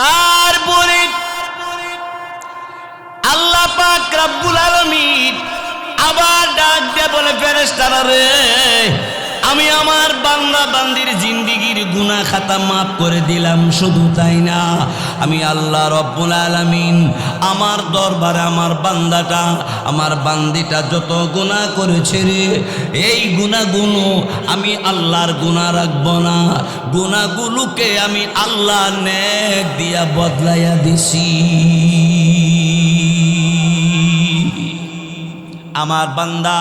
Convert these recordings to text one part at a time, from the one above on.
তারপরে আল্লাহ পাক রব্বুল আলামিন আবার ডাক দিয়ে বলে, ফেরেশতারা রে, আমি আমার বান্দা বান্দির জিন্দেগীর গুনাহ খাতা মাফ করে দিলাম। শুধু তাই না, আমি আল্লাহ রব্বুল আলামিন আমার দরবারে আমার বান্দাটা, আমার বান্দিটা যত গুনাহ করেছে রে, এই গুনাহগুলো আমি আল্লাহর গুনাহ রাখব না, গুনাহগুলোকে আমি আল্লাহ নেক দিয়া বদলাইয়া দিছি। আমার বান্দা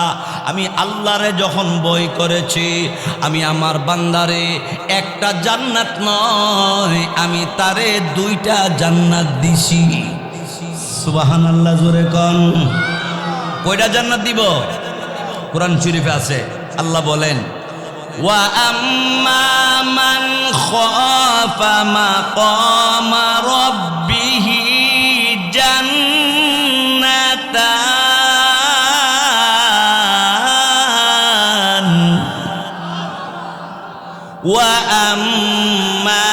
আমি আল্লাহরে যখন ভয় করেছি, আমি আমার বান্দারে একটা জান্নাত নয়, আমি তারে দুইটা জান্নাত দিছি। সুবহানাল্লাহ, জোরে কোন। কয়টা জান্নাত দিব? কোরআন শরীফে আছে, আল্লাহ বলেন, ওয়া আম্মা মান খাফা মাকামা রাব্বিহি জান্নাতান ওয়া আম্মা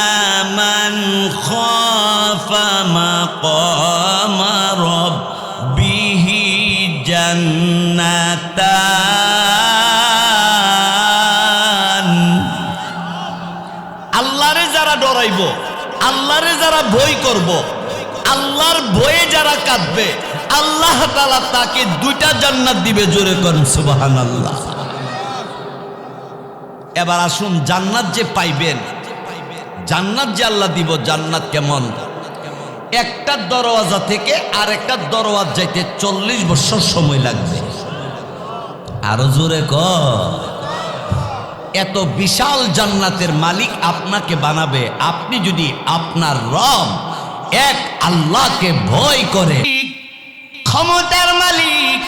মান খাফা মাকামা রাব্বিহি জান্নাতান। আল্লাহরে যারা ডরাইব, আল্লাহরে যারা ভয় করব, আল্লাহর ভয়ে যারা কাঁদবে, আল্লাহ তাআলা তাকে দুইটা জান্নাত দিবে। জোরে কোন সুবহানাল্লাহ। এবার আসুন, জান্নাত যে পাইবেন, জান্নাত যে আল্লাহ দিব, জান্নাত কেমন? একটা দরওয়াজা থেকে আরেকটা দরওয়াজা যাইতে 40 বছর সময় লাগবে। আরো জোরে কর। এত বিশাল জান্নাতের মালিক আপনাকে বানাবে, আপনি যদি আপনার রব এক আল্লাহকে ভয় করে। ক্ষমতার মালিক,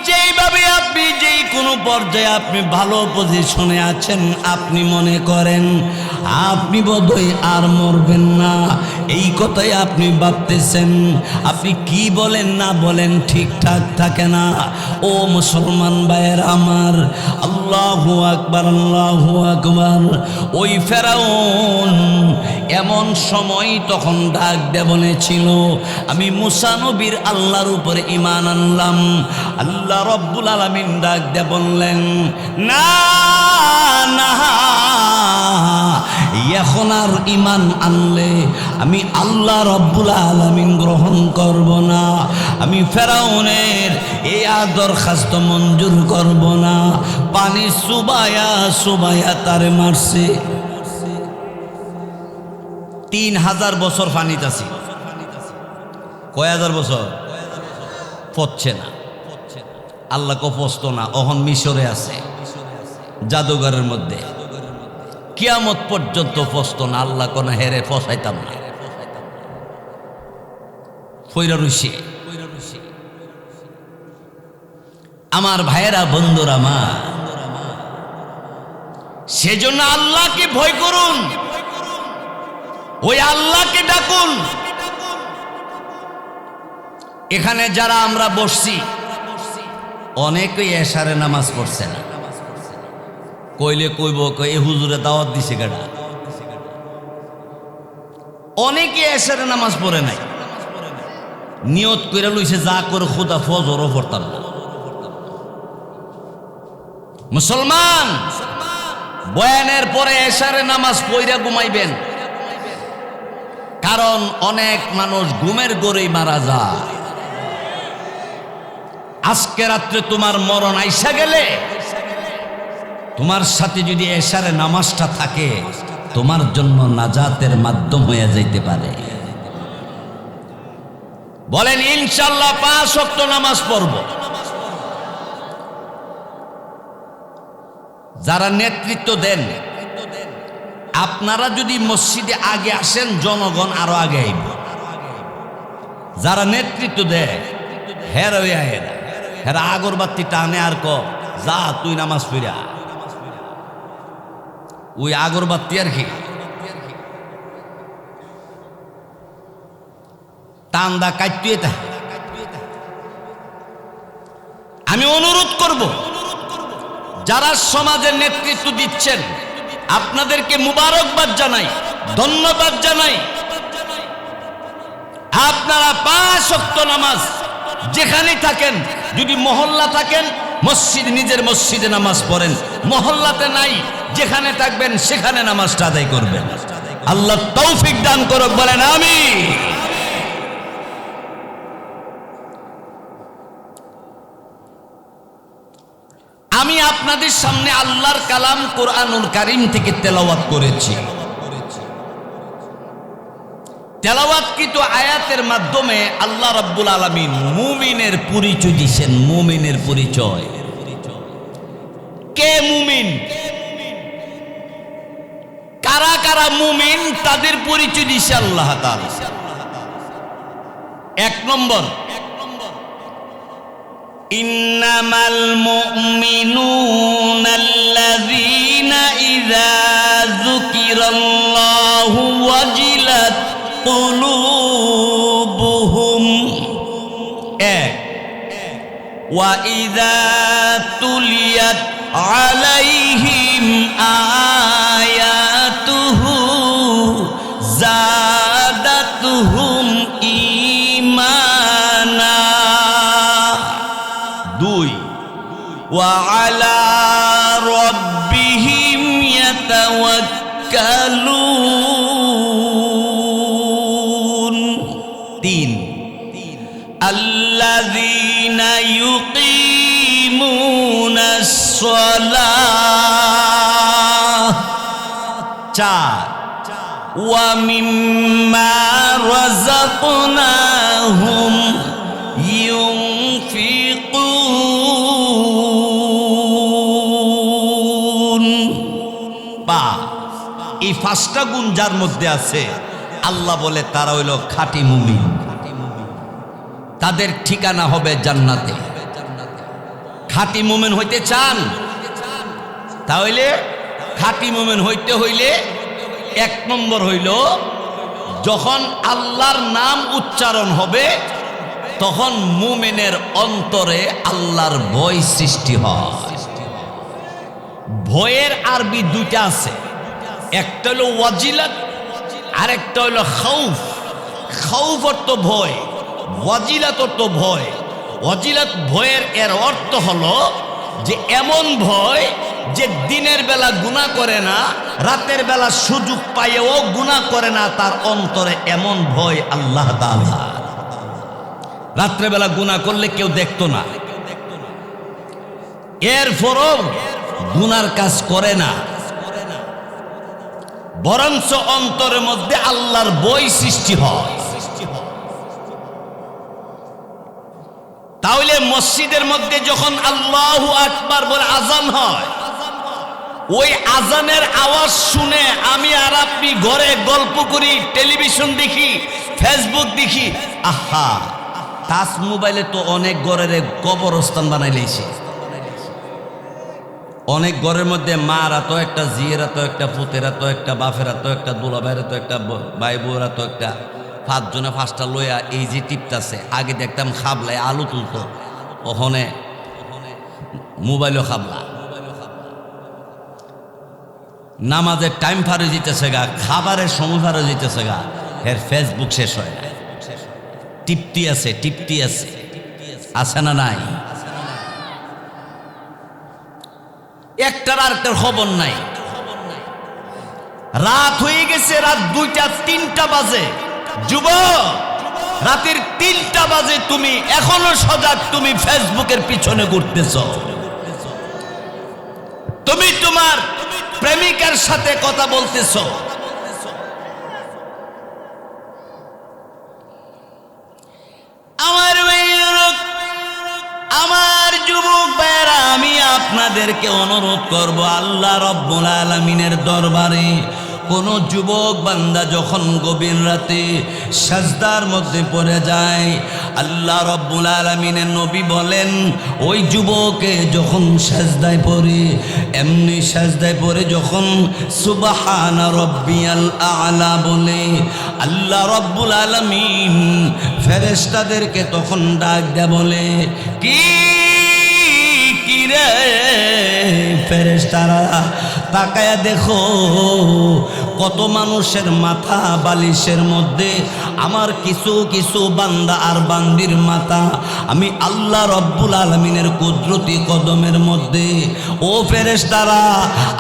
যেইভাবে আপনি যেই কোনো পর্যায়ে আপনি ভালো পজিশনে আছেন, আপনি মনে করেন আপনি বোধহয় আর মরবেন না, এই কথাই আপনি ভাবতেছেন। আপনি কি বলেন না বলেন ঠিকঠাক থাকে না। ও মুসলমান ভাইয়ের আমার, আল্লাহু আকবার, আল্লাহু আকবার। ওই ফেরাউন এমন সময় তখন ডাক দিয়ে বলেছিল, আমি মুসা নবীর আল্লাহর উপরে ঈমান আনলাম। আল্লাহ রব্বুল আলামিন ডাক দিয়ে বললেন, না না, এখন আর ঈমান আনলে আমি আল্লাহ রব্বুল আলামিন গ্রহণ করব না, আমি ফেরাউনের এই দরখাস্ত মঞ্জুর করব না। পানি সুবায়া সুবায়া তারে মারছে। 3000 বছর পানিতে আছি। কয় হাজার বছর? পড়ছে না, আল্লাহ কো পস্ত না। অহন মিশরে আছে, জাদুঘরের মধ্যে। কিয়ামত পর্যন্ত পস্ত না, আল্লাহ কোন হেরে ফসাইতাম না। ফইরা রইছে। আমার ভাইয়েরা, বন্ধুরা, মা, সেজন্য আল্লাহকে ভয় করুন, ওই আল্লাহকে ডাকুন। এখানে যারা আমরা বসছি, অনেকেই এশারে নামাজ পড়ছে না। কইলে কইব এ হুজুরে দাওয়াত দিছে গাড়া। অনেকে এশারে নামাজ পড়ে নাই, নিয়ত করে লইছে যা করে খোদা ফজরও পড়তাম না। মুসলমান, বয়ানের পরে এশারে নামাজ পড়া ঘুমাইবেন, কারণ অনেক মানুষ ঘুমের গড়েই মারা যায়। আজকে রাত্রে তোমার মরণ আইসা গেলে, তোমার সাথে যদি এশারে নামাজটা থাকে, তোমার জন্য নাজাতের মাধ্যম হয়ে যাইতে পারে। বলেন ইনশাআল্লাহ 5 ওয়াক্ত নামাজ পড়ব। যারা নেতৃত্ব দেন, আপনারা যদি মসজিদে আগে আসেন, জনগণ আরো আগে আইব। যারা নেতৃত্ব দেয়, হেরা আগরবাতি টানে আর যা তুই নামাজ পড়া। ওই আগরবাতি আর কি টান্দা কাটতে। আমি অনুরোধ করব, যারা সমাজের নেতৃত্ব দিচ্ছেন, আপনাদেরকে মুবারকবাদ জানাই, ধন্যবাদ জানাই। ওয়াক্ত নামাজ যেখানে থাকেন, যদি মহল্লা থাকেন মসজিদ, নিজের মসজিদে নামাজ পড়েন, মহল্লাতে নাই যেখানে থাকবেন সেখানে নামাজটা আদায় করবেন। আল্লাহ তৌফিক দান করুক, বলেন আমিন। আমি আপনাদের সামনে আল্লাহর কালাম কোরআনুল কারীম থেকে তেলাওয়াত করেছি। তেলাওয়াতকৃত আয়াতের মাধ্যমে আল্লাহ রাব্বুল আলামিন মুমিনের পরিচয় দিয়েছেন। মুমিনের পরিচয়, কে মুমিন, কারা কারা মুমিন, তাদের পরিচয় দিয়েছে আল্লাহ তাআলা। এক নম্বর, ইন্নামাল মুমিনুনা আল্লাযীনা ইযা যুকিরাল্লাহু ওয়াজিলাত কুলুবুহুম, ওয়া ইযা তুলিয়াত আলাইহিম আয়াতুহু যাদাতুহুম ঈমানা। দুই, ওয়া আলা রাব্বিহিম ইয়াতাওয়াক্কালুন। তিন, আল্লাযীনা ইউকিমুনাস সালাহ। চার, ওয়া মিম্মা রাযাকনাহুম ইউনফিকুন। এই পাঁচটা গুণ যার মধ্যে আছে, আল্লাহ বলে তারা হইল খাঁটি মুমিন, তাদের ঠিকানা হবে জান্নাতে। খাঁটি মুমিন হইতে চান, তাহলে খাঁটি মুমিন হইতে হইলে এক নম্বর হইল, যখন আল্লাহর নাম উচ্চারণ হবে তখন মুমিনের অন্তরে আল্লাহর ভয় সৃষ্টি হয়। ভয়ের আরবি দুইটা আছে, একটা হলো ওয়াজিলাত, আর একটা হলো খাউফ। খাউফ অর্থ ভয়, ওয়াজিলাত অর্থ ভয়। ওয়াজিলাত ভয়ের এর অর্থ হলো যে এমন ভয় যে দিনের বেলা গুনাহ করে না, রাতের বেলা সুযোগ পাইও গুনাহ করে না, তার অন্তরে এমন ভয় আল্লাহ তাআলা। রাত্রেবেলা গুনাহ করলে কেউ দেখতো না, এরপরও গুনার কাজ করে না, বরঞ্চ অন্তরের মধ্যে আল্লাহর ভয় সৃষ্টি হয়। তাহলে মসজিদের মধ্যে যখন আল্লাহু আকবার বলে আজান হয়, ওই আজানের আওয়াজ শুনে আমি আর আপনি ঘরে গল্প করি, টেলিভিশন দেখি, ফেসবুক দেখি, আহা, টাচ মোবাইলে তো অনেক ঘরের কবরস্থান বানাই লেছে। অনেক ঘরের মধ্যে মারা তো একটা, জিয়েরা তো একটা, পুতেরা তো একটা, বাপেরা তো একটা, দুলাভাইরা তো একটা, ভাই বউরা তো একটা, পাঁচজনে পাঁচটা লইয়া এই যে টিপটাছে। আগে দেখতাম খাবলায় আলু তুলতো, ওখানে মোবাইলও খাবলা। নামাজের টাইম ফারে যেতেছে গা, খাবারের সময় ফারে যেতেছে গা, এর ফেসবুক শেষ হয় না। টিপটি আছে, টিপটি আছে, আছে না নাই? একটার আরেকটার খবর নাই। রাত হয়ে গেছে, রাত 2টা 3টা বাজে। যুবক, রাতের 3টা বাজে তুমি এখনো সজাগ, তুমি ফেসবুকের পিছনে ঘুরতেছ, তুমি তোমার প্রেমিকার সাথে কথা বলতেছ। আমার যুবক ভাইয়েরা, আমি আপনাদেরকে অনুরোধ করব, আল্লাহ রাব্বুল আলামিনের দরবারে কোন যুবক বান্দা যখন গভীর রাতে সাজদার মধ্যে পড়ে যায়, আল্লাহ রাব্বুল আলামিনের নবী বলেন, ওই যুবকে যখন সাজদায় পড়ে, এমনি সাজদায় পড়ে যখন সুবহান রাব্বিয়াল আ'লা বলে, আল্লাহ রাব্বুল আলামিন ফেরেশতাদেরকে তখন ডাক দেয়া বলে, কি রে ফেরেশতারা, তাকায়া দেখো কত মানুষের মাথা বালিশের মধ্যে, আমার কিছু কিছু বান্দা আর বান্দির মাথা আমি আল্লাহ রব্বুল আলামিনের কুদরতি কদমের মধ্যে। ও ফেরেশতারা,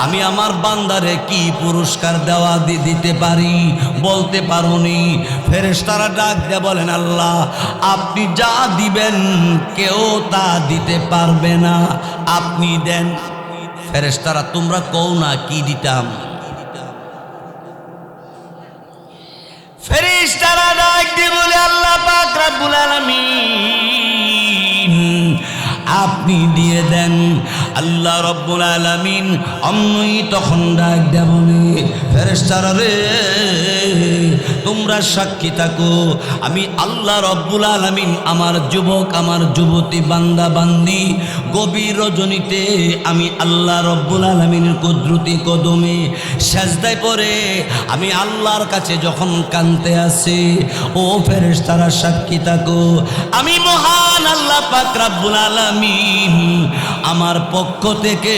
আমি আমার বান্দারে কি পুরস্কার দেওয়া দিতে পারি বলতে পারোনি। ফেরেশতারা ডাক দিয়ে বলেন, আল্লাহ আপনি যা দিবেন কেউ তা দিতে পারবে না, আপনি দেন। ফেরেশতারা, তোমরা কও না কি দিতাম। ফেরেশতারা ডাক দিয়ে বলে, আল্লাহ পাক রব্বুল আলামিন আপনি দিয়ে দেন। আল্লাহ রব্বুল আলামিন অমনি তখন ডাক দিয়ে বলে, ফেরেশতারা রে, তোমরা সাক্ষী থাকো, আমি আল্লাহ রব্বুল আলামিন আমার যুবক আমার যুবতী বান্দা বান্দি গভীর রজনীতে আমি আল্লাহ রব্বুল আলামিনের কুদরতি কদমে সেজদায় পড়ে আমি আল্লাহর কাছে যখন কাঁদতে আসি, ও ফেরেশতারা সাক্ষী থাকো, আমি মহান আল্লাহ পাক রব্বুল আলামিন আমার পক্ষ থেকে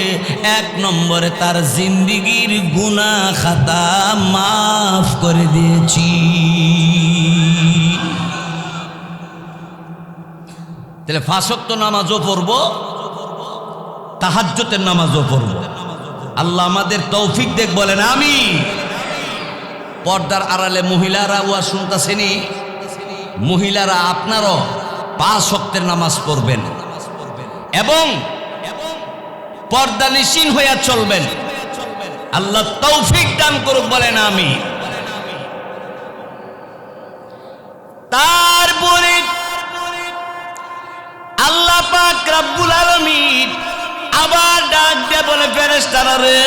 1 নম্বরে তার জিন্দেগীর গুনাহ খাতা মাফ করে দিয়েছি। তাহলে 5 ওয়াক্ত নামাজও পড়ব, তাহাজ্জুদের নামাজও পড়ব। আল্লাহ আমাদের তৌফিক দেখ, বলেন আমি। পর্দার আড়ালে মহিলারা ওয়াজ শুনতাছেনি, মহিলারা আপনারও 5 ওয়াক্তের নামাজ পড়বেন এবং পর্দানিশীন হইয়া চলবেন। আল্লাহ তৌফিক দান করুক, বলেন আমি। তারপরে আল্লাহ পাক রব্বুল আলামিন আবার ডাক দিয়ে বলে, ফেরেশতারা রে,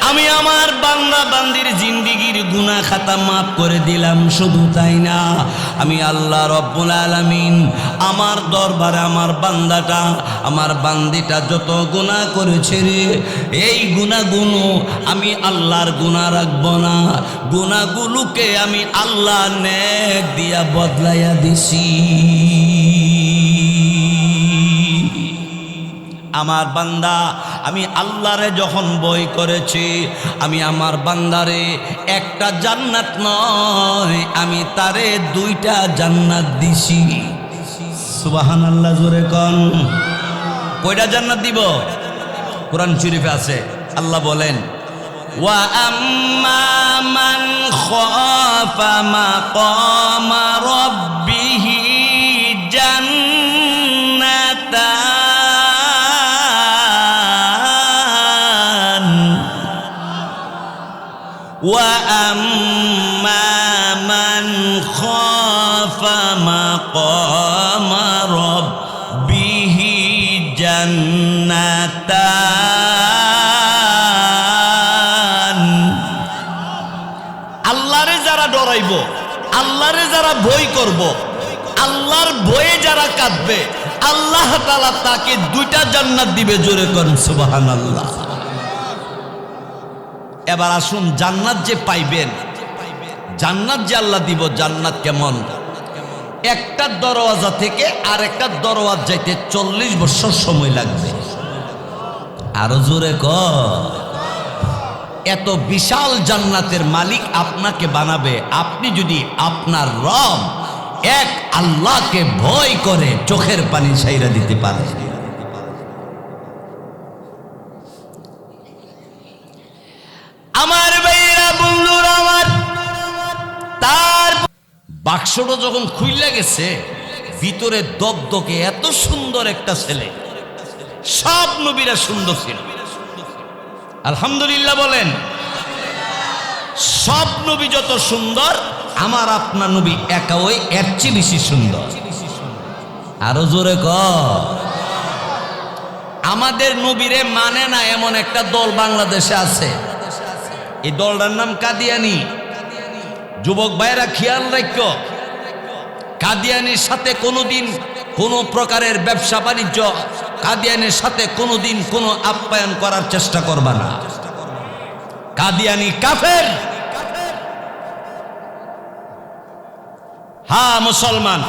আমি আমার বান্দা বান্দির জিন্দেগীর গুনাহ খাতা মাফ করে দিলাম। শুধু তাই না, আমি আল্লাহ রব্বুল আলামিন আমার দরবারে আমার বান্দাটা আমার বান্দিটা যত গুনাহ করেছে রে, এই গুনাহগুলো আমি আল্লাহর গুনাহ রাখবো না, গুনাহগুলোকে আমি আল্লাহ নেক দিয়া বদলাইয়া দিছি। আমার বান্দা আমি আল্লাহরে যখন ভয় করেছি, আমি আমার বান্দারে একটা জান্নাত নয়, আমি তারে 2টা জান্নাত দিছি। সুবহানাল্লাহ, জোরে কোন। কয়টা জান্নাত দিব? কোরআন শরীফে আছে, আল্লাহ বলেন, ওয়া আম্মা মান খাফা মাকামা রাব্বিহি জান্নাতান ওয়া আম্মা মান খাফা মাকামা রাব্বিহি জান্নাতান। আল্লাহরে যারা ডরাইব, আল্লাহরে যারা ভয় করব, আল্লাহর ভয়ে যারা কাঁদবে, আল্লাহ তাআলা তাকে 2টা জান্নাত দিবে। জোরে কোন সুবহানাল্লাহ। এবার আসুন, জান্নাত যে পাইবেন, জান্নাত যে আল্লাহ দিব, জান্নাত কেমন? একটা দরওয়াজা থেকে আরেকটা দরওয়াজ যাইতে 40 বছর সময় লাগবে। আরো জোরে কর। এত বিশাল জান্নাতের মালিক আপনাকে বানাবে, আপনি যদি আপনার রব এক আল্লাহকে ভয় করে চোখের পানি ছাইরা দিতে পারে। আমার ভাইরা, বন্ধুরা আমার, তার বাক্সটা যখন খুইলা গেছে, ভিতরে দগদগে এত সুন্দর একটা ছেলে। সব নবীরা সুন্দর ছিল, আলহামদুলিল্লাহ বলেন। সব নবী যত সুন্দর, আমার আপনার নবী একা ওই এর চেয়ে বেশি সুন্দর। আরো জোরে কর। আমাদের নবীরে মানে না এমন একটা দল বাংলাদেশে আছে, এই দলটার নাম কাদিয়ানি। যুবক ভাইরা খেয়াল রাখো, কাদিয়ানির সাথে কোনোদিন কোনো প্রকারের ব্যবসা বাণিজ্য, কাদিয়ানির সাথে কোনোদিন কোনো আপ্যায়ন করার চেষ্টা করবা না। কাদিয়ানি কাফের, হ্যাঁ মুসলমান।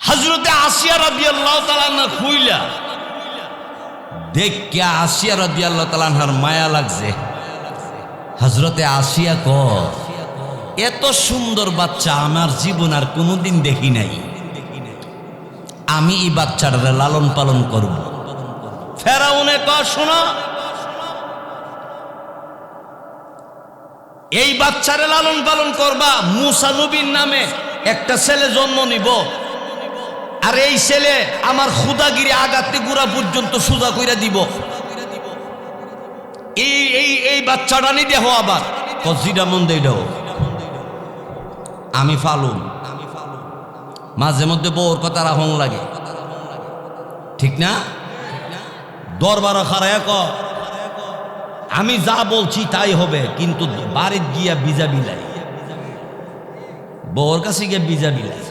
হযরতে আসিয়া রাদিয়াল্লাহু তাআলা না খুইলা দেখকে আসিয়া রাদিয়াল্লাহু তাআলা আনহার মায়া লাগছে। হযরতে আসিয়া ক এত সুন্দর বাচ্চা আমার জীবন আর কোনোদিন দেখি নাই, আমি এই বাচ্চাটারে লালন পালন করব। ফেরাউনে ক শোনো, এই বাচ্চারে লালন পালন করবা, মুসা নবীর নামে একটা ছেলে জন্ম নিব, আর এই ছেলে আমার খুদাগিরি আগাতে গুড়া পর্যন্ত সুজা কইরা দিব। এই এই এই বাচ্চাটা নি দেহ আবার কজিটা মন দেও আমি ফালুম। মাঝে মধ্যে বউর কথা রাহং লাগে, ঠিক না? দরবার খারায় ক আমি যা বলছি তাই হবে, কিন্তু বাড়ির গিয়া বিজা বিলাই, বউর কাছে গিয়ে বিজা বিলাই।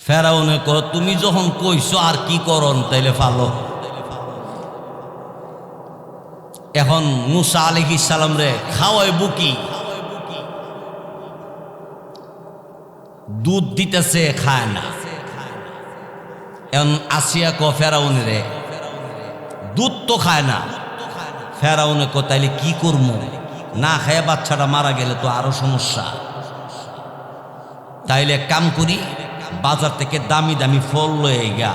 ফেরাউনে ক তুমি যখন কইছো আর কি করন তাইলে ফালো। এখন মুসা আলাইহিস সালাম রে খাওয়ায় বুকি, দুধ দিতেছে খায় না। এখন আসিয়া ক ফেরাউনে রে দুধ তো খায় না। ফেরাউনে ক তাইলে কি করবো, না খায় বাচ্চাটা মারা গেলে তো আরো সমস্যা, তাইলে কাম করি বাজার থেকে দামি দামি ফল লয়ে গা।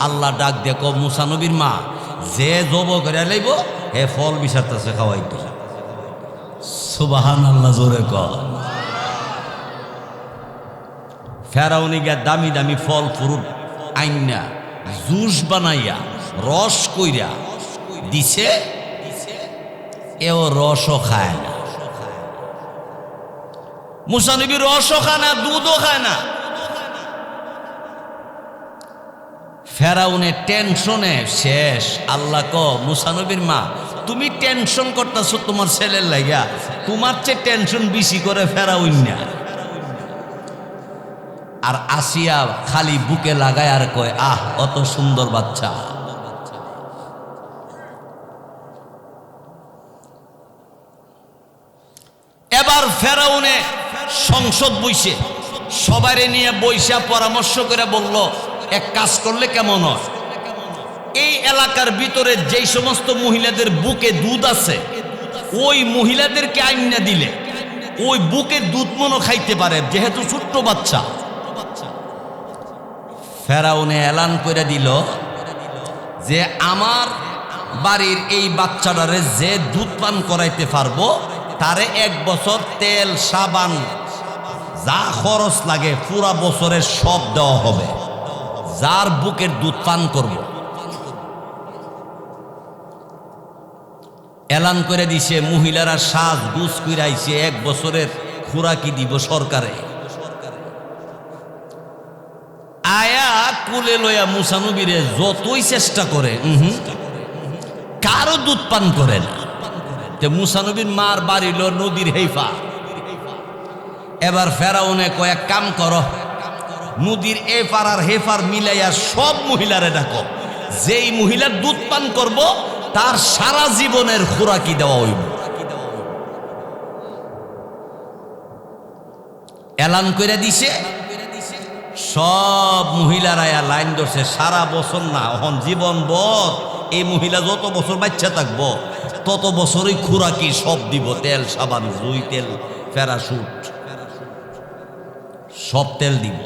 আল্লাহ ডাক দেখো মুসা নবীর মা যে জব করে লইব হে ফল বিচারতেছে খাওয়াইতো। সুবহানাল্লাহ জোরে ক। ফেরাউনি গা দামি দামি ফল ফ্রুট আইনা জুস বানাইয়া রস কইরা দিছে, এও রসও খায় না। মুসা নবী রসও খায় না, দুধও খায় না। ফেরাউনের টেনশনে শেষ। আল্লাহ ক মুসা নবীর মা তুমি টেনশন করতেছো তোমার ছেলের লাগা, তোমার চেয়ে টেনশন বেশি করে ফেরাউন না। আর আসিয়া খালি বুকে লাগায় আর কয় আহ অত সুন্দর বাচ্চা। এবার ফেরাউনে সংসদ বইছে, সবারে নিয়ে বইসা পরামর্শ করে বলল এক কাজ করলে কেমন হয়, এই এলাকার ভিতরে যেই সমস্ত মহিলাদের বুকে দুধ আছে ওই মহিলাদেরকে আইনা দিলে ওই বুকে দুধ মনো খাইতে পারে, যেহেতু ছোট্ট বাচ্চা। ফেরাউনে এলান করে দিল যে আমার বাড়ির এই বাচ্চাটারে যে দুধ পান করাইতে পারবো তারে 1 বছর তেল সাবান যা খরচ লাগে পুরা বছরের সব দেওয়া হবে, যার বুকের দুধ পান করব। এলান করে দিছে, মহিলারা সাজ গুজ কইরাইছে, 1 বছরের খুরাকি দিব সরকারে। আয়া কুলে লইয়া মুসা নবীরে যতই চেষ্টা করে কারো দুধ পান করে না। মুসা নবীর মার বাড়ি লো নদীর হেফা। এবার ফেরাউনে কয়েক কাম করো, নদীর এফার আর হেফার মিলাইয়া সব মহিলারে ডাকো, যেই মহিলার দুধ পান করব তার সারা জীবনের খুরাকি দেওয়া হইব। এলান করে দিছে, সব মহিলারা লাইন ধরছে। সারা বছর না, এখন জীবন ভর এই মহিলা যত বছর বাচ্চা থাকবো তত বছরই খুরাকি সব দিব, তেল সাবান জুই তেল প্যারাশুট সব তেল দিব।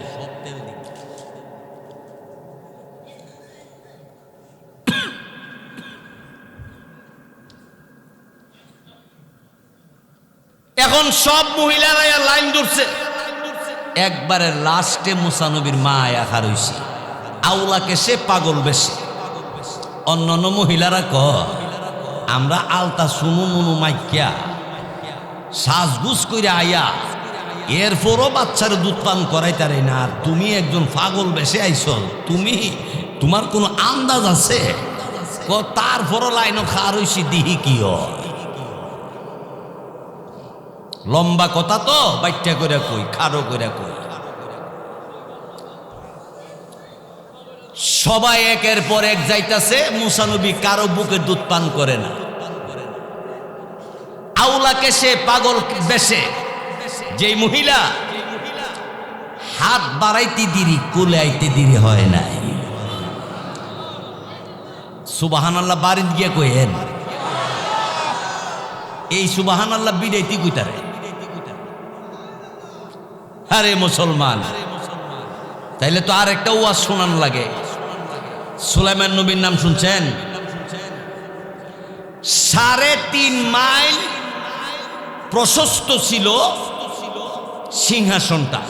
এখন সব মহিলারা লাইন ধরছে। একবারে লাস্টে মুসা নবীর মা আয়া খার হইছে, আউলাকে সে পাগল বেশি। অন্যান্য মহিলারা ক আমরা আলতা সুনু মুনু মাইকিয়া সাজগুজ করে আয়া এরপরও বাচ্চার দুধ পান করাই তারে না, আর তুমি একজন পাগল বেশে আইছ, তুমি তোমার কোনো আন্দাজ আছে? তারপরও লাইনও খার হইছি দিহি কি লম্বা কথা তো বাইটা করে কই, খাড়ো করে কই। সবাই একের পর এক যাইতাছে, মুসা নবী কারো বুকে দুধ পান করে না। আউলাকে সে পাগল বেশে যেই মহিলা হাত বাড়াইতে দেরি কোলে আইতে দেরি হয় নাই। সুবহানাল্লাহ বাড়িতে গিয়ে কইেন, এই সুবহানাল্লাহ বিদাইতে কইতারে। আরে মুসলমান, তাইলে তো আর একটা ওয়াজ শোনান লাগে। সুলাইমান নবীর নাম শুনছেন? 3.5 মাইল প্রশস্ত ছিল সিংহাসনটা,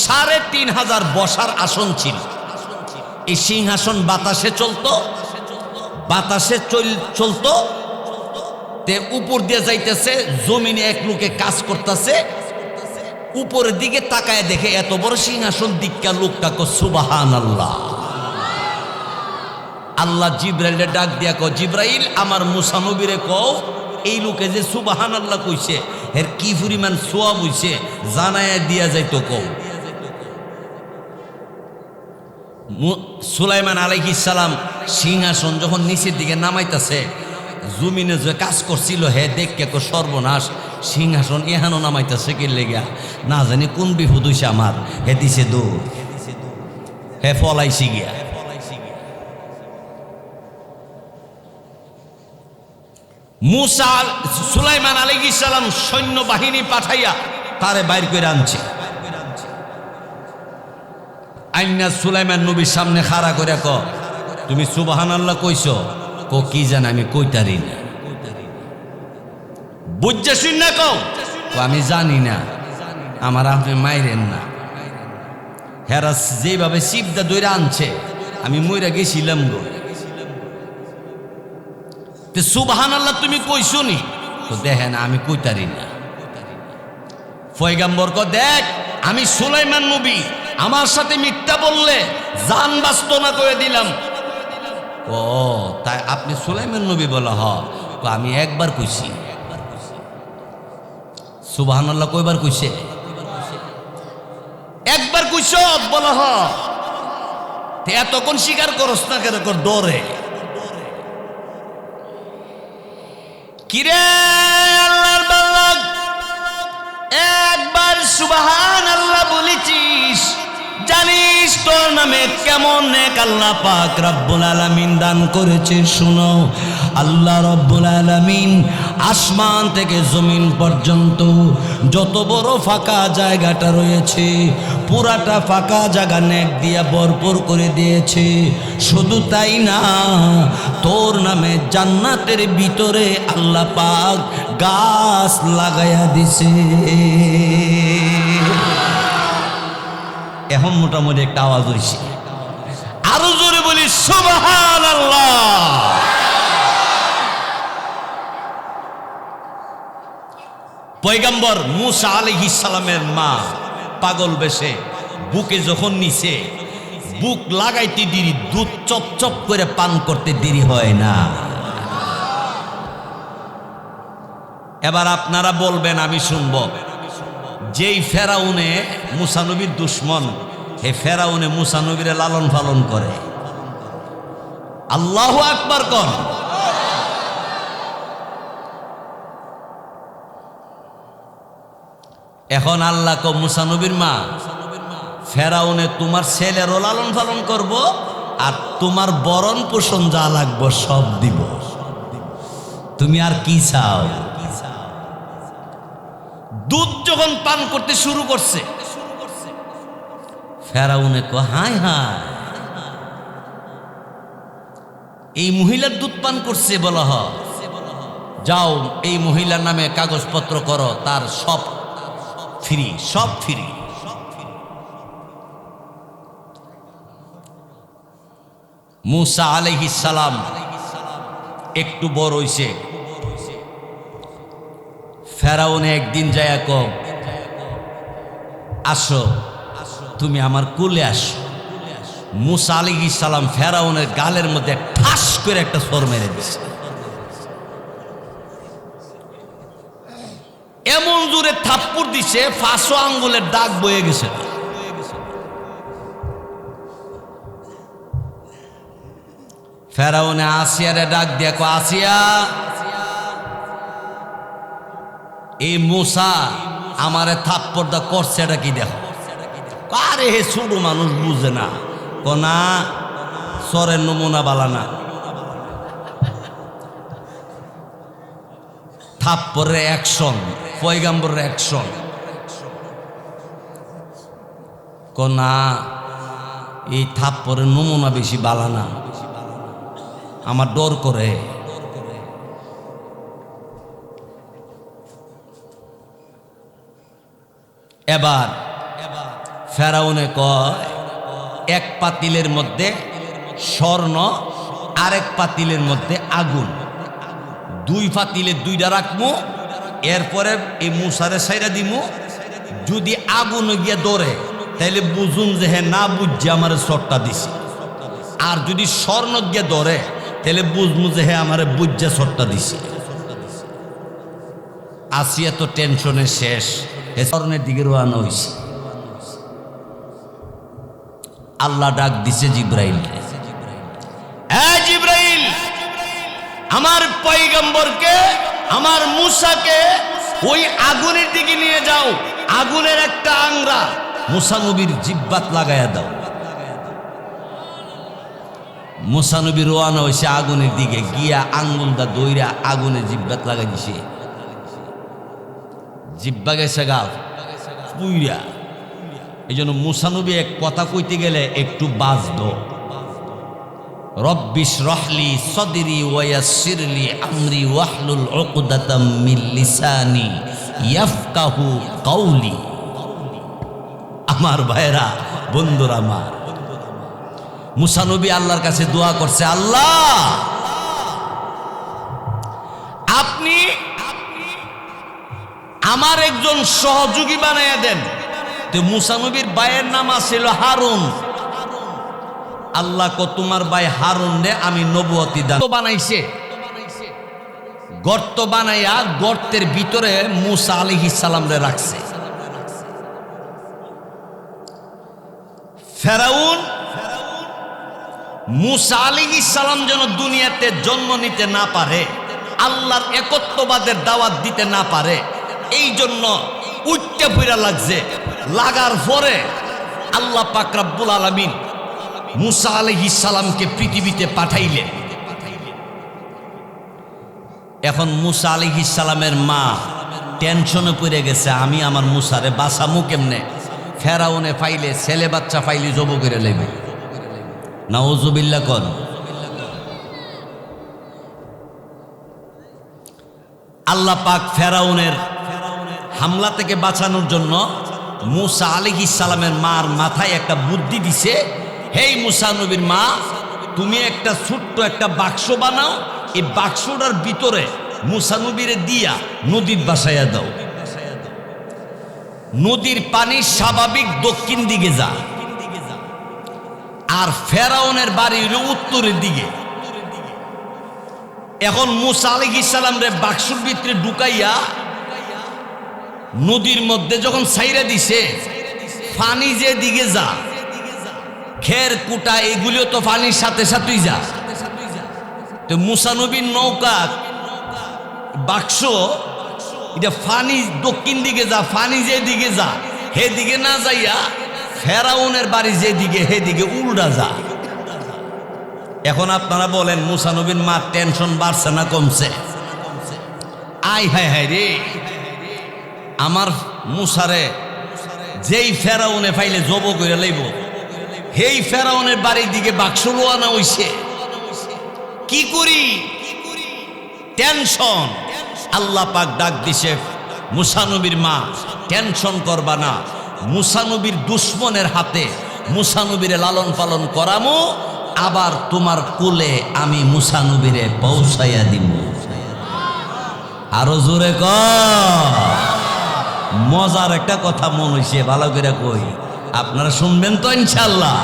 3,500 বসার আসন ছিল। এই সিংহাসন বাতাসে চলতো, বাতাসে চলতো, তে উপর দিয়ে যাইতেছে, জমিনে এক লোকে কাজ করতেছে, উপরের দিকে তাকায় দেখে এত বড় সিংহাসন দিক্কা লোকটা কো সুবহানাল্লাহ। আল্লাহ জিব্রাইলে ডাক দিয়া কো, জিব্রাইল আমার মুসা নবীরে কও এই লোকে যে সুবহানাল্লাহ কইছে এর কি পরিমাণ সওয়াব হইছে জানায়া দিয়া যাইতো কও। সুলাইমান আলাইহিস সালাম সিংহাসন যখন নিচের দিকে নামাইতেছে, জমিনে যে কাজ করছিল হে দেখকে কো সর্বনাশ, সিংহাসন এহানো নামাইতেছে কি লেগা, না জানি কোন বিপদ হইছে আমার। হে দিছে দৌড়, হে ফলাইছি গিয়া। মুসা সুলাইমান আলাইহিস সালাম সৈন্যবাহিনী পাঠাইয়া তারে বাইর করে আনছে। আইনা সুলাইমান নবীর সামনে খাড়া করে ক, তুমি সুবহানাল্লাহ কইছো? কো কি জান আমি কইতারি না। বুঝছে শুন না কও? আমি জানি না, আমার আপনি মাইরেন না। হেরা যেভাবে শিবদা দইরা আনছে আমি মইরা গেছিলাম গো। তে সুবহানাল্লাহ তুমি কইছো নি? তো দেখেন আমি কইতারি না। পয়গাম্বর ক, দেখ আমি সুলাইমান নবী, আমার সাথে মিথ্যা বললে জান বাঁচত না করে দিলাম। ও তাই আপনি সুলাইমান নবী বলা? হ, আমি একবার কইছি। সুবহানাল্লাহ কয়বার কইছে? একবার কইছ বলা। হ, এতক্ষণ স্বীকার করস না কেন? ডরে কিরে আল্লাহর বান্দা, একবার সুবহানাল্লাহ বলেছিস, জানিস তোর নামে কেমন নেক আল্লাহ পাক রব্বুল আলামিন দান করেছে। শুনো, আল্লাহ রব্বুল আলামিন আসমান থেকে জমিন পর্যন্ত যত বড় ফাঁকা জায়গাটা রয়েছে পুরাটা ফাঁকা জায়গা নেক দিয়া ভরপুর করে দিয়েছে। শুধু তাই না, তোর নামে জান্নাতের ভিতরে আল্লাহ পাক গাছ লাগাইয়া দিছে। এখন মোটামুটি একটা আওয়াজ হইছে, আরো জোরে বলি সুবহানাল্লাহ। পয়গম্বর মুসা আলাইহিস সালামের মা পাগল বেশে বুকে যখন নিছে, বুক লাগাইতে দেরি, দুধ চপচপ করে পান করতে দেরি হয় না। এবার আপনারা বলবেন, আমি শুনবো, যেই ফেরাউনে মুসা নবীর দুশ্মন, হে ফেরাউনে মুসা নবীরে লালন পালন করে। আল্লাহু আকবার কর। এখন আল্লাহ কো, মুসা নবীর মা, ফেরাউনে তোমার ছেলেরও লালন পালন করব, আর তোমার বরণ পোষণ যা লাগবো সব দিব। তুমি আর কি চাও? দুধ যখন পান করতে শুরু করছে, ফেরাউনে কো, হায় হায়, এই মহিলার দুধ পান করছে। বলা হ, যাও এই মহিলার নামে কাগজপত্র করো, তার সব ফ্রি, সব ফ্রি। মুসা আলাইহিস সালাম একটু বড় হইছে, ফেরাউনে একদিন যায় কো, আসো তুমি আমার কুলে আসো। মুসা আলাইহিস সালাম ফেরাউনের গালের মধ্যে ঠাস করে একটা সর মেরে দিছে। এমন জোরে থাপ্পড় দিছে, 5 আঙ্গুলের দাগ বয়ে গেছে। ফেরাউনে আসিয়ারে ডাক দিয়া কো, আসিয়া, এই মুসা আমারে থাপ্পড়টা করছে, এটা কি দেখো। আরে হে ছোট মানুষ বুঝে না, কোনা সরের নমুনা বালানা, থাপ্পড়ের অ্যাকশন, পয়গাম্বরের অ্যাকশন। কোনা এই থাপ্পড়ের নমুনা বেশি বালানা, আমার ডর করে। এবার ফেরাউনে কয় এক পাতিলের মধ্যে স্বর্ণ, আরেক পাতিলের মধ্যে আগুন, দুই পাতিলে দুইটা রাখমু, এরপরে এই মুসারে সাইরা দিমু, যদি আগুন গিয়ে ধরে তাইলে বুঝুন যে হ্যাঁ না বুঝছে আমার শটটা দিছি, আর যদি স্বর্ণ গিয়ে ধরে তাহলে বুঝমু যে হ্যাঁ আমার বুঝছে শটটা দিছি। আসিয়া তো টেনশনে শেষ, স্বর্ণের দিকে রওনা হইছে। আল্লাহ ডাক দিছে জিব্রাইল, হ্যাঁ জিব্রাইল, আমার পয়গম্বরকে, আমার মুসাকে ওই আগুনের দিকে নিয়ে যাও, আগুনের একটা আংরা মুসা নবীর জিব্বাত লাগাইয়া দাও। মুসা নবী রওনা হইছে আগুনের দিকে, গিয়া আঙ্গুলটা দইরা আগুনে জিব্বাত লাগাই দিছে, জিব্বা গেছে গা পুইরা। এই জন্য মুসা নবী এক কথা কইতে গেলে একটু বাজদ, রব্বিশ রহলি সদরি ওয়ায়াসসিরলি আমরি ওয়াহলুল উকদাতাম মিন লিসানি ইয়াফকাহু কাওলি। আমার ভাইরা, বন্ধুরা, আমার মুসা নবী আল্লাহর কাছে দোয়া করছে, আল্লাহ আপনি আমার একজন সহযোগী বানাইয়া দেন। তো মুসা নবীর ভাইয়ের নাম ছিল হারুন। আল্লাহ কো তোমার ভাই হারুন রে আমি নবুয়তি দান বানাইছে, গর্ত বানাইয়া গর্তের ভিতরে মুসা আলাইহিস সালাম রে রাখছে। ফেরাউন মুসা আলাইহিস সালাম যেন দুনিয়াতে জন্ম নিতে না পারে, আল্লাহর একত্ববাদের দাওয়াত দিতে না পারে, এই জন্য উচ্চে পইরা লাগছে। লাগার পরে আল্লাহ পাক রব্বুল আলামিন মুসা আলাইহিস সালামকে পৃথিবীতে পাঠাইলেন। এখন মুসা আলাইহিস সালামের মা টেনশনে পড়ে গেছে, আমি আমার মুসারে বাঁচামু কেমনে? ফেরাউনে ফাইলে ছেলে বাচ্চা ফাইলে জব করে লইবে, নাউজুবিল্লাহ কর। আল্লাহ পাক ফেরাউনের হামলা থেকে বাঁচানোর জন্য মুসা আলাইহিস সালামের মার মাথায় একটা বুদ্ধি দিছে, হেই মুসা নবীর মা, তুমি একটা ছোট্ট একটা বাক্স বানাও, এই বাক্সটার ভিতরে মুসা নবীরে দিয়া নদীর বাসাইয়া দাও, নদীর পানি স্বাভাবিক দক্ষিণ দিকে যা, আর ফেরাউনের বাড়ি হইল উত্তরের দিকে। এখন মুসা আলাইহিস সালাম রে বাক্সর ভিতরে ঢুকাইয়া নদীর মধ্যে যখন ছাইরা দিছে, পানি যে দিকে যা, খের কুটা এগুলিও তো পানির সাথে সাথেই যা। তো মুসা নবীর নৌকা বাক্স এটা পানি দক্ষিণ দিকে যা, পানি যে দিকে যা, হে দিকে না যাইয়া ফেরাউনের বাড়ি যে দিকে হে দিকে উল্টা যা। এখন আপনারা বলেন মুসা নবীর মা টেনশন বাড়ছে না কমছে? আয় হায় হায় রে, আমার মুসারে যেই ফেরাউনে ফাইলে জব করে লইব, হেই ফেরাউনের বাড়ির দিকে বাক্স রওনা হইছে, কি করি? টেনশন। আল্লাহ পাক ডাক দিছে, মুসা নবীর মা টেনশন করবা না, মুসা নবীর দুশ্মনের হাতে মুসা নবীরে লালন পালন করামো, আবার তোমার কোলে আমি মুসা নবীরে পৌঁছাইয়া দিব। আরো জোরে ক, মজার একটা কথা মন হইছে, ভালো করে কই, আপনারা শুনবেন তো ইনশাআল্লাহ।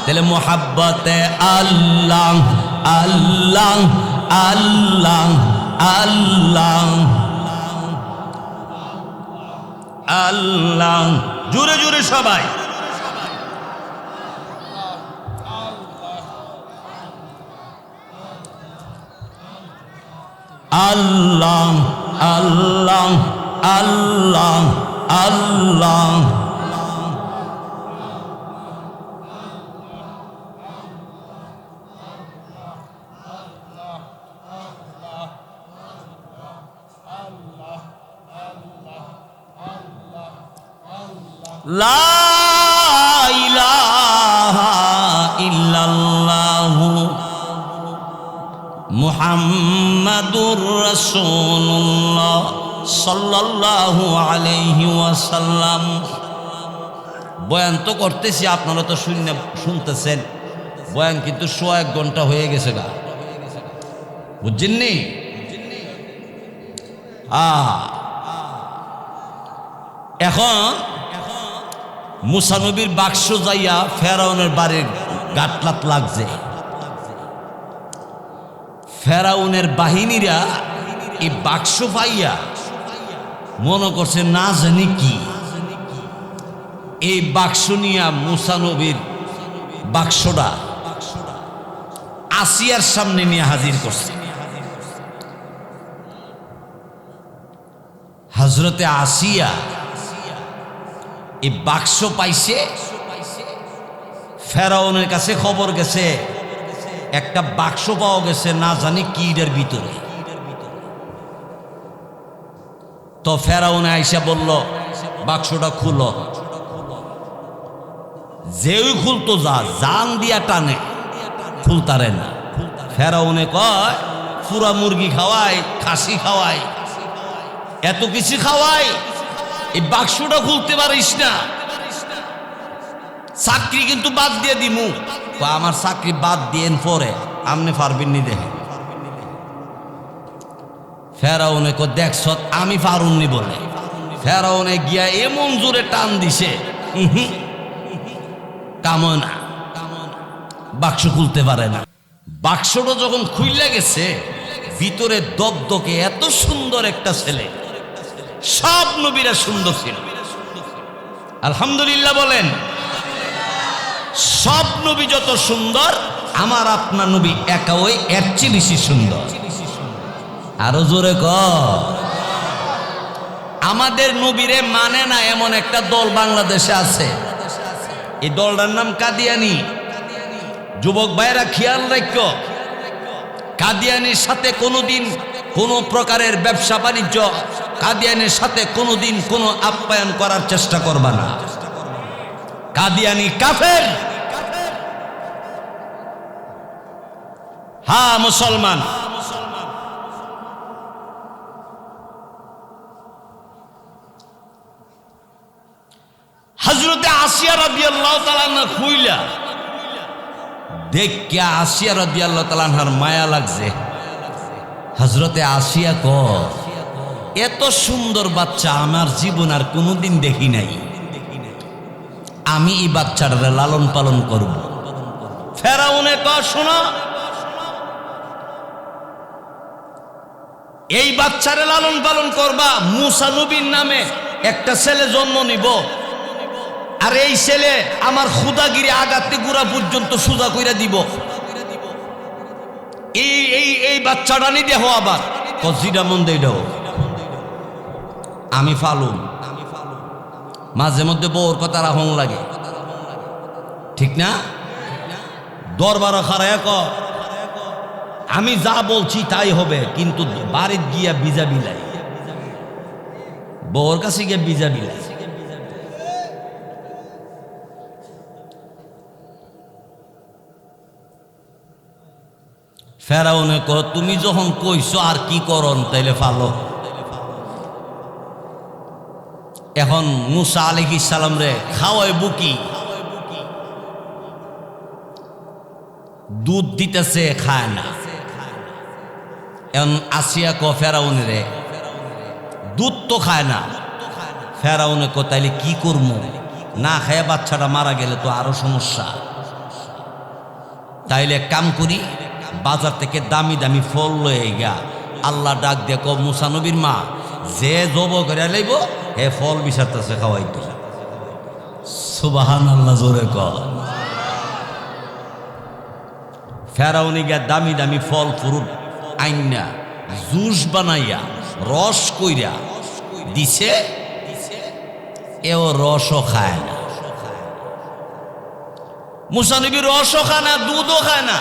তাহলে মোহাব্বতে আল্লাহ আল্লাহ আল্লাহ আল্লাহ আল্লাহ, জোরে জোরে সবাই আল্লাহ আল্লাহ আল্লাহ আল্লাহ লা ইলাহা ইল্লাল্লাহু মুহাম্মাদুর রাসূলুল্লাহ সাল্লাল্লাহু আলাইহি ওয়াসাল্লাম। বয়ান তো করতেছি, আপনারা তো শুনতেছেন। বয়ান কিন্তু 1 ঘন্টা হয়ে গেছে গা, বুঝছেননি? এখন মুসা নবীর বাক্স যাইয়া ফেরাউনের বাড়ির গাটলাত লাগছে। ফেরাউনের বাহিনীরা এই বাক্স পাইয়া মনে করছে না জানি কি, এই বাক্স নিয়া মুসা নবীর বাক্সটা আসিয়ার সামনে নিয়ে হাজির করছে। হযরতে আসিয়া এই বাক্স পাইছে, ফেরাউনের কাছে খবর গেছে একটা বাক্স পাওয়া গেছে না জানি কি এর ভিতরে। তো ফেরাউন আইসা বলল বাক্সটা খুলো। যেই খুলতো যা জান দিয়া টানে, খুলতারে না। ফেরাউনে কয় পুরা মুরগি খাওয়াই, খাসি খাওয়াই, এত কিছু খাওয়াই, এই বাক্সটা খুলতে পারিস না? চাকরি কিন্তু বাদ দিয়ে দিমু। আমার চাকরি বাদ দিয়েন পরে আপনি পারবেন নি দেখেন। ফেরাউনে কো দেখছ আমি পারুননি বলে ফেরাউনে গিয়া এমন জোরে টান দিছে, কামনা বাক্স খুলতে পারে না। বাক্সটা যখন খুইলা গেছে, ভিতরে দগদগে এত সুন্দর একটা ছেলে। সব নবীরা সুন্দর ছিল, আলহামদুলিল্লাহ বলেন। সব নবী যত সুন্দর, আমার আপনার নবী একা ওই এর চেয়ে বেশি সুন্দর। আরো জোরে ক। আমাদের নবীরে মানে না এমন একটা দল বাংলাদেশে আছে, এই দলটার নাম কাদিয়ানি। যুবক ভাইরা খেয়াল রাখো, কাদিয়ানির সাথে কোনোদিন কোনো প্রকারের ব্যবসা বাণিজ্য, কাদিয়ানির সাথে কোনোদিন কোনো আপ্যায়ন করার চেষ্টা করবা না। কাদিয়ানি কাফের, হ্যাঁ মুসলমান। হযরতে আসিয়া রাদিয়াল্লাহু তাআলা আনহা খুইলা দেখিয়া আসিয়া রাদিয়াল্লাহু তাআলা আনহার মায়া লাগছে। হযরতে আসিয়া ক এত সুন্দর বাচ্চা আমার জীবন আর কোনোদিন দেখি নাই, আমি এই বাচ্চাটারে লালন পালন করব। ফেরাউনে ক শোনো, এই বাচ্চারে লালন পালন করবা, মুসা নবীর নামে একটা ছেলে জন্ম নিব, আর এই ছেলে আমার খুদাগিরি আগাতে গুড়া পর্যন্ত সুজা কইরা দিব। এই এই এই বাচ্চাটা নি দেহ আবার কজিটা মন দেই দাও, আমি ফালুম। মাঝে মধ্যে বউর কথা রাখং লাগে, ঠিক না? দরবার খারায় ক আমি যা বলছি তাই হবে, কিন্তু বাড়ির গিয়া বিজা বিলাই, বউর কাছে গিয়া বিজা বিলাই। ফেরাউনে ক তুমি যখন কইছো আর কি করন তাইলে ফালো। এখন মুসা আলাইহিস সালাম রে খাওয়াই বুকি, দুধ দিতেছে খায় না। এখন আসিয়া ক ফেরাউনে রে দুধ তো খায় না। ফেরাউনে ক তাইলে কি করবো, না খায় বাচ্চাটা মারা গেলে তো আরো সমস্যা। তাইলে এক কাম করি, বাজার থেকে দামি দামি ফল লয়ে গা। আল্লাহ ডাক দেখ মুসা নবীর মা যে জব করে লাইব হে ফল বিচারতেছে খাওয়াইতো। সুবহানাল্লাহ জোরে ক। ফেরাউনি গিয়া দামি দামি ফল ফ্রুট আইনা জুস বানাইয়া রস কইরা দিছে। এও রসও খায় না। মুসা নবী রসও খায় না, দুধও খায় না।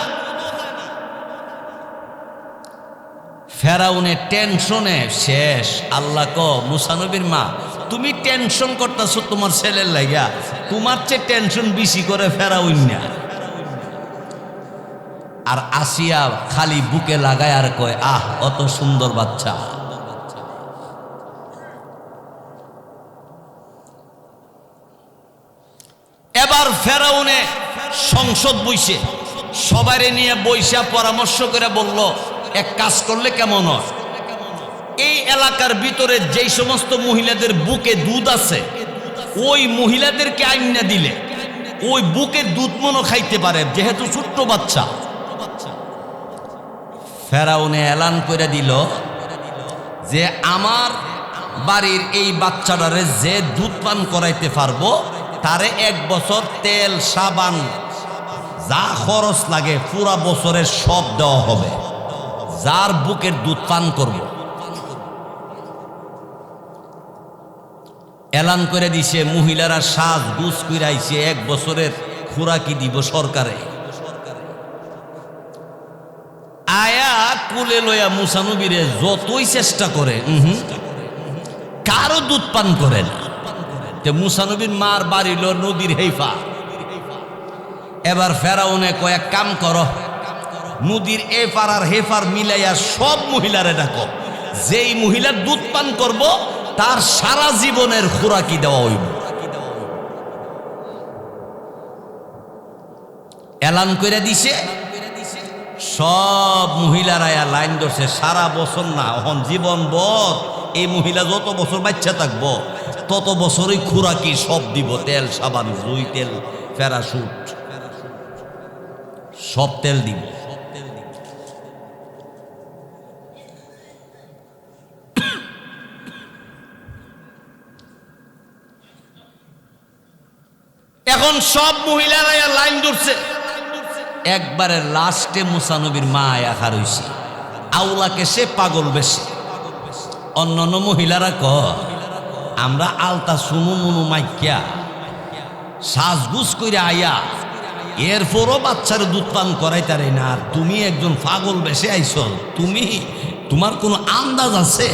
ফেরাউনের টেনশনে শেষ। আল্লাহ মুসা নবীর মা, তুমি টেনশন করতেছো তোমার ছেলের লাগিয়া, তোমার চেয়ে টেনশন বেশি করে ফেরাউন না। আর আসিয়া খালি বুকে লাগায় আর কয়, আহ অত সুন্দর বাচ্চা। এবার ফেরাউনে সংসদ বইছে, সবারে নিয়ে বইসা পরামর্শ করে বলল, এক কাজ করলে কেমন হয়, এই এলাকার ভিতরে যেই সমস্ত মহিলাদের বুকে দুধ আছে, ওই মহিলাদেরকে আইনা দিলে ওই বুকের দুধ মনো খাইতে পারে, যেহেতু ছোট্ট বাচ্চা। ফেরাউনে এলান করে দিল যে আমার বাড়ির এই বাচ্চাটারে যে দুধ পান করাইতে পারবো তারে 1 বছর তেল সাবান যা খরচ লাগে পুরা বছরের সব দেওয়া হবে, যার বুকের দুধ পান করব। এলান করে দিছে, মহিলারা সাজ গুজ করে আইছে, 1 বছরের খোরাকি দিব সরকারে। আয়া কুলে লইয়া মুসা নবীরে যতই চেষ্টা করে কারো দুধ পান করে না। মুসা নবীর মার বাড়ি লো নদীর হেফা। এবার ফেরাউনে কয়েক কাম করো, নদীর এফার আর হেফার মিলাইয়া সব মহিলারে ডাকো, যেই মহিলার দুধ পান করব তার সারা জীবনের খোরাকি দেওয়া হইব। এলান করে দিছে, সব মহিলারা লাইন ধরছে, সারা বছর না, এখন জীবন ভর এই মহিলা যত বছর বাচ্চা থাকবো তত বছরই খোরাকি সব দিব, তেল সাবান জুই তেল প্যারাশুট সব তেল দিব। এখন সব মহিলারা লাইন ধরছে, একবারে লাস্টে মুসা নবীর মা আয়া হইছে, আউলাকে সে পাগল বেশি। অন্যান্য মহিলারা আমরা আলতা সুনু মুনু মাইকিয়া সাজগুজ করে আয়া, এরপরও বাচ্চার দুধ পান করাইতারে না, আর তুমি একজন পাগল বেশি আইছ, তোমার কোনো আন্দাজ আছে?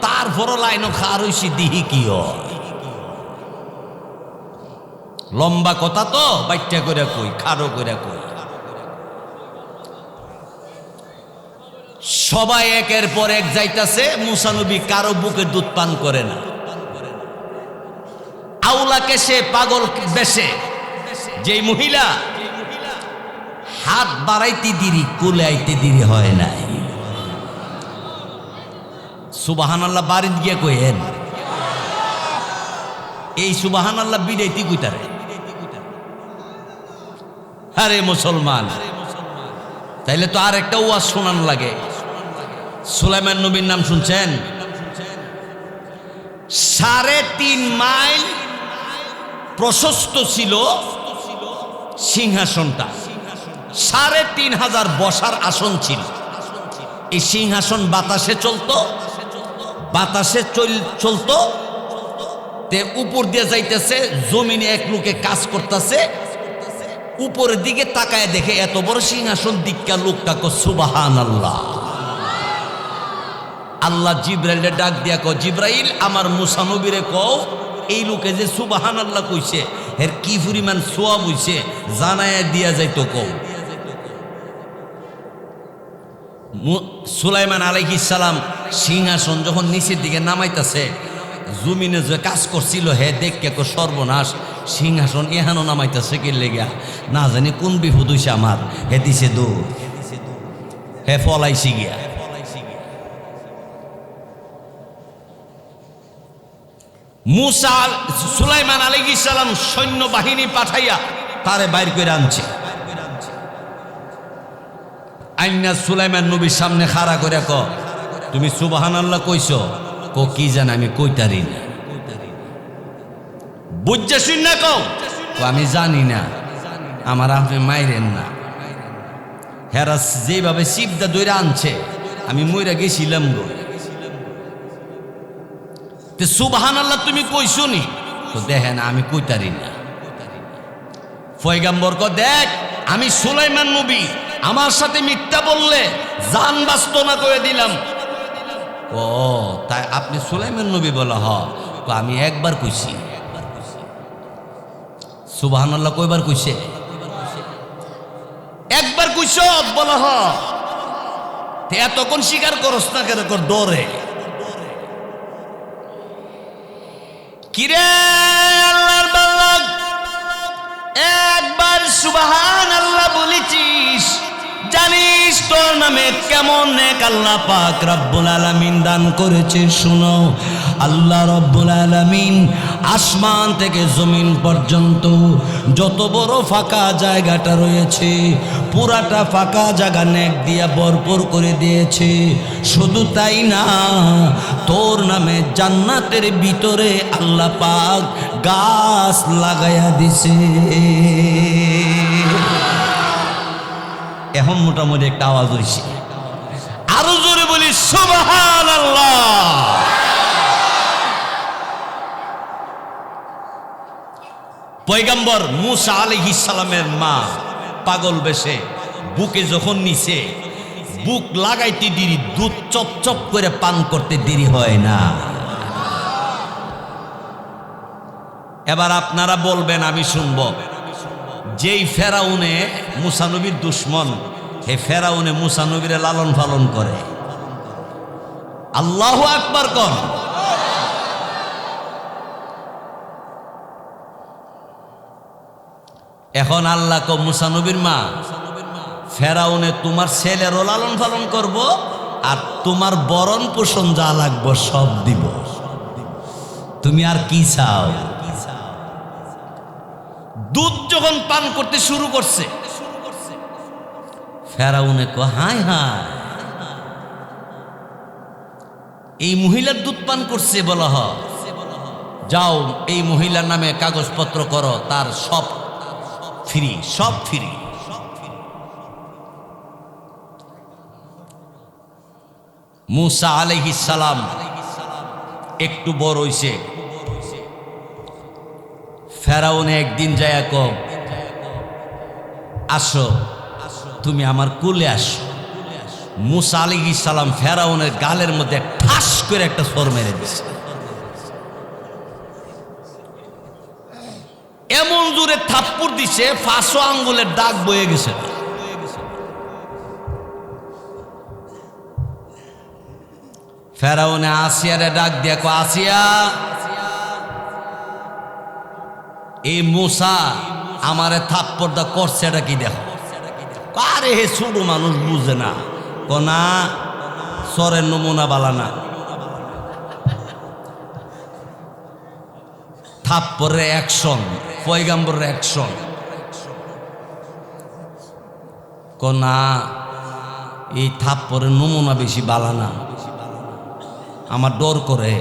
তারপরও লাইনও খার হইছি, দিহি কি লম্বা কথা তো, বাইটা করে কই, খারো করে কই। সবাই একের পর এক যাইতাছে, মুসা নবী কারো বুকে দুধ পান করে না। আউলাকে সে পাগল বেশে, যেই মহিলা হাত বাড়াইতে দেরি কোলে আইতে দেরি হয় নাই। সুবহানাল্লাহ বাড়ি গিয়ে কইেন, এই সুবহানাল্লাহ বিদাইতে কইতারে। আরে মুসলমান, তাইলে তো আর একটা ওয়াজ শোনান লাগে। সুলাইমান নবীর নাম শুনছেন? 3.5 মাইল প্রশস্ত ছিল সিংহাসনটা, 3,500 বসার আসন ছিল। এই সিংহাসন বাতাসে চলতো, বাতাসে চলতো, তে উপর দিয়ে যাইতেছে, জমিনে এক লোকে কাজ করতেছে, উপরের দিকে তাকায় দেখে এত বড় সিংহাসন, দিক্কা লোকটা কো সুবহানাল্লাহ। আল্লাহ জিব্রাইলে ডাক দিয়া কো, জিব্রাইল আমার মুসা নবীরে কও, এই লোকে যে সুবহানাল্লাহ কইছে এর কি পরিমাণ সওয়াব হইছে জানায়া দিয়া যাইতো কও। সুলাইমান আলাইহিস সালাম সিংহাসন যখন নিচের দিকে নামাইতেছে, জমিনে যে কাজ করছিল হে দেখকে কো সর্বনাশ, সিংহাসন এহানো নামাইতেছে কি লেগা, না জানি কোন বিপদ হইছে আমার। হে দিছে দৌড়, হে ফলাইছি গিয়া। মুসা সুলাইমান আলাইহিস সালাম সৈন্য বাহিনী পাঠাইয়া তারে বাইর করে আনছে। আইনা সুলাইমান নবীর সামনে খাড়া করে ক, তুমি সুবহানাল্লাহ কইছো? কো কি জান আমি কইতারি না। বুঝছে শুন না কও? আমি জানি না, আমার আপনি মাইরেন না। হেরা যেভাবে শিবদা দইরা আনছে আমি মইরা গেছিলাম গো। তে সুবহানাল্লাহ তুমি কইছো নি? তো দেখেন আমি কইতারি না। পয়গাম্বর কো দেখ আমি সুলাইমান নবী, আমার সাথে মিথ্যা বললে জান বাঁচত না করে দিলাম। ও তাই আপনি সুলাইমান নবী বলা হ? আমি একবার কইছি। সুবহানাল্লাহ কয়বার কইছে? একবার কইছ বলা হ। এতক্ষণ স্বীকার করস না কেন? ডরে কিরে আল্লাহর বান্দা, একবার সুবহানাল্লাহ বলেছিস, জানিস তোর নামে কেমন নেক আল্লাহ পাক রব্বুল আলামিন দান করেছে। শুনো, আল্লাহ রব্বুল আলামিন আসমান থেকে জমিন পর্যন্ত যত বড় ফাঁকা জায়গাটা রয়েছে পুরাটা ফাঁকা জায়গা নেক দিয়া ভরপুর করে দিয়েছে। শুধু তাই না, তোর নামে জান্নাতের ভিতরে আল্লাহ পাক গাছ লাগাইয়া দিছে। এখন মোটামুটি একটা আওয়াজ হয়েছে, আরো জোরে বলি সুবহানাল্লাহ। পয়গম্বর মুসা আলাইহিস সালামের মা পাগল বেশে বুকে যখন নিছে, বুক লাগাইতে দেরি, দুধ চপ চপ করে পান করতে দেরি হয় না। এবার আপনারা বলবেন, আমি শুনব, যেই ফেরাউনে মুসা নবীর দুশ্মন, হে ফেরাউনে মুসা নবীরে লালন পালন করে। আল্লাহু আকবার কর। এখন আল্লাহ কো মুসা নবীর মা, ফেরাউনে তোমার ছেলেরও লালন পালন করব, আর তোমার বরণ পোষণ যা লাগবো সব দিব। তুমি আর কি চাও? দুধ যখন পান করতে শুরু করছে, ফেরাউনে কো হায় হায়, এই মহিলার দুধ পান করছে। বলা হ, যাও এই মহিলার নামে কাগজপত্র করো, তার সব ফ্রি, সব ফ্রি। মুসা আলাইহিস সালাম একটু বড় হইছে, ফেরাউনে একদিন যায় কো, আসো তুমি আমার কুলে আসো। মুসা আলাইহিস সালাম ফেরাউনের গালের মধ্যে ঠাস করে একটা সর মেরে দিছে। এমন জোরে থাপ্পড় দিছে, 500 আঙ্গুলের দাগ বয়ে গেছে। ফেরাউনে আসিয়ারে ডাক দিয়া কো, আসিয়া, এই মুসা আমারে থাপ্পড় দা করছে, এটা কি দেখো। আরে হে ছোট মানুষ বুঝে না, কোনা সরের নমুনা বালানা, থাপ্পড়ের অ্যাকশন, পয়গাম্বরের অ্যাকশন। কোনা এই থাপ্পড়ের নমুনা বেশি বালানা, আমার ডর করে।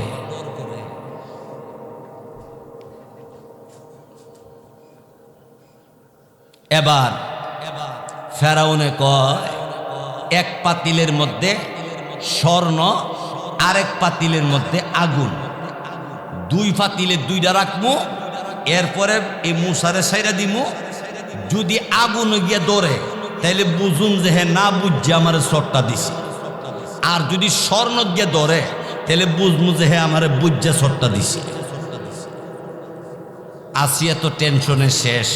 এবার ফেরাউনে কয়, এক পাতিলের মধ্যে স্বর্ণ, আরেক পাতিলের মধ্যে আগুন, দুই পাতিলে দুইটা রাখবো, এরপরে এই মুসারে সাইরা দিমু। যদি আগুন গিয়ে ধরে তাইলে বুঝুন যে হ্যাঁ না বুঝছে আমার শটটা দিছে, আর যদি স্বর্ণ গিয়ে ধরে তাহলে বুঝমু যে হ্যাঁ আমার বুঝছে শটটা দিছে। আসিয়া তো টেনশনে শেষ।